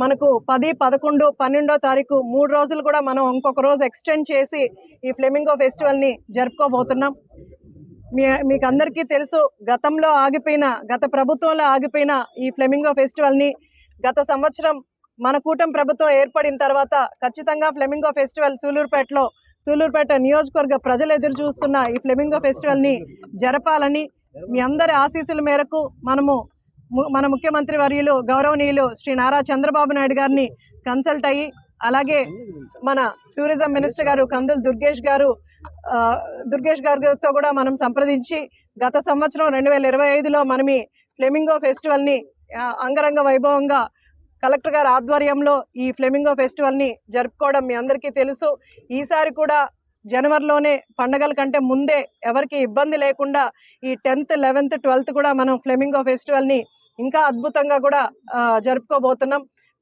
మనకు 10, 11, 12వ తారీఖు 3 రోజులు కూడా మనం ఇంకొక రోజు ఎక్స్టెండ్ చేసి ఈ ఫ్లెమింగో ఫెస్టివల్ని జరుపుకోబోతున్నాం. మీకు అందరికీ తెలుసు, గతంలో ఆగిపోయిన, గత ప్రభుత్వంలో ఆగిపోయిన ఈ ఫ్లెమింగో ఫెస్టివల్ని గత సంవత్సరం మన కూటమి ప్రభుత్వం ఏర్పడిన తర్వాత ఖచ్చితంగా ఫ్లెమింగో ఫెస్టివల్ సూలూరుపేట నియోజకవర్గ ప్రజలు ఎదురు చూస్తున్న ఈ ఫ్లెమింగో ఫెస్టివల్ని జరపాలని మీ అందరి ఆశీస్సుల మేరకు మన ముఖ్యమంత్రి వర్యులు గౌరవనీయులు శ్రీ నారా చంద్రబాబు నాయుడు గారిని కన్సల్ట్ అయ్యి, అలాగే మన టూరిజం మినిస్టర్ గారు కందుల దుర్గేష్ గారితో కూడా మనం సంప్రదించి గత సంవత్సరం 2025లో మనం ఈ ఫ్లెమింగో ఫెస్టివల్ని అంగరంగ వైభవంగా కలెక్టర్ గారి ఆధ్వర్యంలో ఈ ఫ్లెమింగో ఫెస్టివల్ని జరుపుకోవడం మీ అందరికీ తెలుసు. ఈసారి కూడా జనవరిలోనే పండగల కంటే ముందే ఎవరికి ఇబ్బంది లేకుండా ఈ 10th, 11th, 12th కూడా మనం ఫ్లెమింగో ఫెస్టివల్ని ఇంకా అద్భుతంగా కూడా జరుపుకోబోతున్నాం.